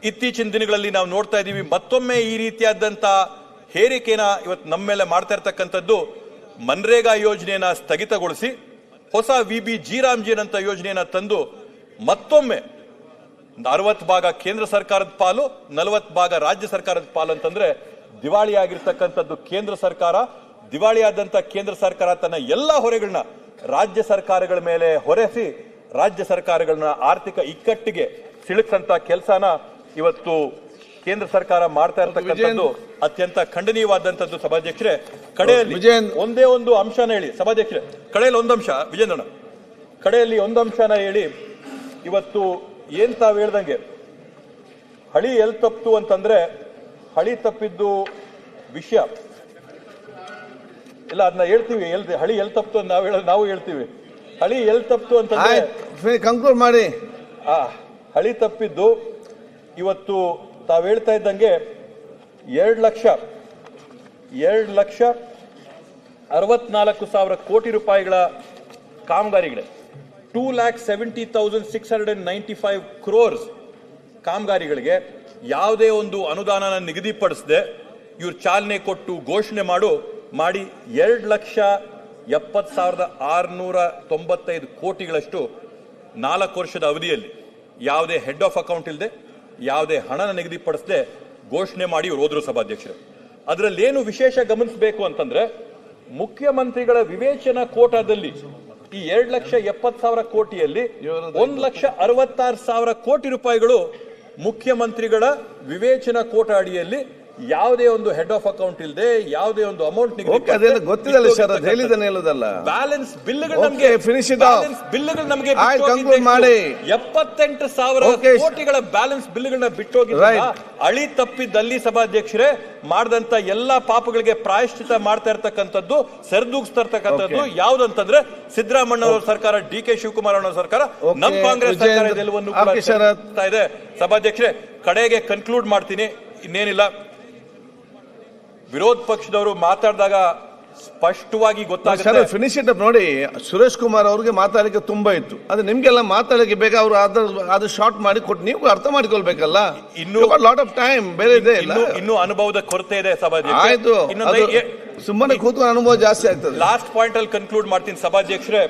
ಇತ್ತೀಚಿನ ದಿನಗಳಲ್ಲಿ ನಾವು ನೋಡ್ತಾ ಇದ್ದೀವಿ ಮತ್ತೊಮ್ಮೆ ಈ ರೀತಿಯಾದಂಥ ಹೇರಿಕೆನ ಇವತ್ತು ನಮ್ಮ ಮೇಲೆ ಮಾಡ್ತಾ ಇರ್ತಕ್ಕಂಥದ್ದು. ಮನ್ರೇಗಾ ಯೋಜನೆಯನ್ನ ಸ್ಥಗಿತಗೊಳಿಸಿ ಹೊಸ VBG ರಾಮ್ಜಿ ಅಂತ ಯೋಜನೆಯನ್ನ ತಂದು ಮತ್ತೊಮ್ಮೆ 60 ಭಾಗ ಕೇಂದ್ರ ಸರ್ಕಾರದ ಪಾಲು 40 ಭಾಗ ರಾಜ್ಯ ಸರ್ಕಾರದ ಪಾಲು ಅಂತಂದ್ರೆ ದಿವಾಳಿ ಆಗಿರ್ತಕ್ಕಂಥದ್ದು ಕೇಂದ್ರ ಸರ್ಕಾರ. ದಿವಾಳಿಯಾದಂಥ ಕೇಂದ್ರ ಸರ್ಕಾರ ತನ್ನ ಎಲ್ಲಾ ಹೊರೆಗಳನ್ನ ರಾಜ್ಯ ಸರ್ಕಾರಗಳ ಮೇಲೆ ಹೊರೆಸಿ ರಾಜ್ಯ ಸರ್ಕಾರಗಳನ್ನ ಆರ್ಥಿಕ ಇಕ್ಕಟ್ಟಿಗೆ ಸಿಲುಕಿಸಂತ ಕೆಲಸನ ಇವತ್ತು ಕೇಂದ್ರ ಸರ್ಕಾರ ಮಾಡ್ತಾ ಇರತಕ್ಕಂಥದ್ದು ಅತ್ಯಂತ ಖಂಡನೀಯವಾದಂಥದ್ದು. ಸಭಾಧ್ಯಕ್ಷರೇ, ಕಡೆಯಲ್ಲಿ ಒಂದೇ ಒಂದು ಅಂಶನ ಹೇಳಿ ಸಭಾಧ್ಯಕ್ಷರೇ, ಕಡೆಯಲ್ಲಿ ಒಂದು ಅಂಶ ವಿಜೇಂದ್ರಣ್ಣ, ಕಡೆಯಲ್ಲಿ ಒಂದು ಅಂಶನ ಹೇಳಿ. ಇವತ್ತು ಏನ್ ತಾವ್ ಹೇಳ್ದಂಗೆ ಹಳಿ ಎಲ್ ತಪ್ಪಿತು ಅಂತಂದ್ರೆ ಹಳಿ ತಪ್ಪಿದ್ದು ವಿಷಯ ಇಲ್ಲ, ಅದನ್ನ ಹೇಳ್ತೀವಿ. ಹಳಿ ಎಲ್ ತಪ್ಪಿತು ಅಂತ ನಾವು ಹೇಳ್ತೀವಿ. ಹಳಿ ಎಲ್ ತಪ್ಪಿತು ಅಂತಂದ್ರೆ ಕಂಕ್ಲೂಡ್ ಮಾಡಿ. ಹಳಿ ತಪ್ಪಿದ್ದು ಇವತ್ತು ತಾವ್ ಹೇಳ್ತಾ ಇದ್ದಂಗೆ 2,64,000 ಕೋಟಿ ರೂಪಾಯಿಗಳ ಕಾಮಗಾರಿಗಳೇ 2,70,695 crores ಕಾಮಗಾರಿಗಳಿಗೆ ಯಾವುದೇ ಒಂದು ಅನುದಾನ ನಿಗದಿಪಡಿಸದೆ ಇವ್ರು ಚಾಲನೆ ಕೊಟ್ಟು ಘೋಷಣೆ ಮಾಡಿ 2,70,695 ಕೋಟಿಗಳಷ್ಟು 4 ವರ್ಷದ ಅವಧಿಯಲ್ಲಿ ಯಾವುದೇ ಹೆಡ್ ಆಫ್ ಅಕೌಂಟ್ ಇಲ್ಲದೆ ಯಾವುದೇ ಹಣನ ನಿಗದಿಪಡಿಸದೆ ಘೋಷಣೆ ಮಾಡಿ ಇವರು ಹೋದ್ರು. ಸಭಾಧ್ಯಕ್ಷರು, ಅದರಲ್ಲಿ ಏನು ವಿಶೇಷ ಗಮನಿಸಬೇಕು ಅಂತಂದ್ರೆ ಮುಖ್ಯಮಂತ್ರಿಗಳ ವಿವೇಚನಾ ಕೋಟಾದಲ್ಲಿ ಈ 2,70,000 ಕೋಟಿಯಲ್ಲಿ 1,66,000 ಕೋಟಿ ರೂಪಾಯಿಗಳು ಮುಖ್ಯಮಂತ್ರಿಗಳ ವಿವೇಚನಾ ಕೋಟಾ ಅಡಿಯಲ್ಲಿ ಯಾವುದೇ ಒಂದು ಹೆಡ್ ಆಫ್ ಅಕೌಂಟ್ ಇಲ್ಲದೆ ಯಾವುದೇ ಒಂದು ಅಮೌಂಟ್ ಗೊತ್ತಿಲ್ಲ ಸರ್, ಹೇಳಿದಾನೆ ಹೇಳೋದಲ್ಲ. ಬ್ಯಾಲೆನ್ಸ್ ಬಿಲ್ಗಳು ನಮಗೆ 78,000 ಕೋಟಿಗಳ ಬ್ಯಾಲೆನ್ಸ್ ಬಿಲ್ಗಳನ್ನ ಬಿಟ್ಟೋಗಿಲ್ಲ. ಅಳಿ ತಪ್ಪಿದ್ದಲ್ಲಿ ಸಭಾಧ್ಯಕ್ಷರೇ ಮಾಡಿದಂತ ಎಲ್ಲಾ ಪಾಪಗಳಿಗೆ ಪ್ರಾಯಶ್ಚಿತ ಮಾಡ್ತಾ ಇರ್ತಕ್ಕಂಥದ್ದು, ಸರಿದೂಗಿಸ್ತಾ ಇರ್ತಕ್ಕಂಥದ್ದು ಯಾವ್ದಂತಂದ್ರೆ ಸಿದ್ದರಾಮಯ್ಯ ಅವರ ಸರ್ಕಾರ, DK ಶಿವಕುಮಾರ್ ಅವರ ಸರ್ಕಾರ, ನಮ್ಮ ಕಾಂಗ್ರೆಸ್ ಸರ್ಕಾರ ಇದೆಲ್ಲವನ್ನು ಇದೆ. ಸಭಾಧ್ಯಕ್ಷರೇ, ಕಡೆಗೆ ಕನ್ಕ್ಲೂಡ್ ಮಾಡ್ತೀನಿ, ಇನ್ನೇನಿಲ್ಲ. ವಿರೋಧ ಪಕ್ಷದವರು ಮಾತಾಡಿದಾಗ ಸ್ಪಷ್ಟವಾಗಿ ಗೊತ್ತಾಗುತ್ತೆ. ಫಿನಿಶ್ ಇಟ್ ನೋಡಿ, ಸುರೇಶ್ ಕುಮಾರ್ ಅವ್ರಿಗೆ ಮಾತಾಡಲಿಕ್ಕೆ ತುಂಬಾ ಇತ್ತು, ಅದು ನಿಮ್ಗೆಲ್ಲ ಮಾತಾಡಲಿಕ್ಕೆ ಬೇಕಾ? ಅವರು ಅದು ಶಾರ್ಟ್ ಮಾಡಿ ಕೊಟ್ಟು ನೀವು ಅರ್ಥ ಮಾಡ್ಕೊಳ್ಬೇಕಲ್ಲ. ಇನ್ನು ಲಾಟ್ ಆಫ್ ಟೈಮ್ ಬೇರೆ ಇದೆ, ಇನ್ನು ಅನುಭವದ ಕೊರತೆ ಇದೆ ಸಭಾಧ್ಯಕ್ಷ. ಆಯ್ತು, ಸುಮ್ಮನೆ ಕೂತ್ಕೊಂಡು ಅನುಭವ ಜಾಸ್ತಿ ಆಗ್ತದೆ. ಲಾಸ್ಟ್ ಪಾಯಿಂಟ್ ಅಲ್ಲಿ ಕನ್ಕ್ಲೂಡ್ ಮಾಡ್ತೀನಿ ಸಭಾಧ್ಯಕ್ಷರೇ.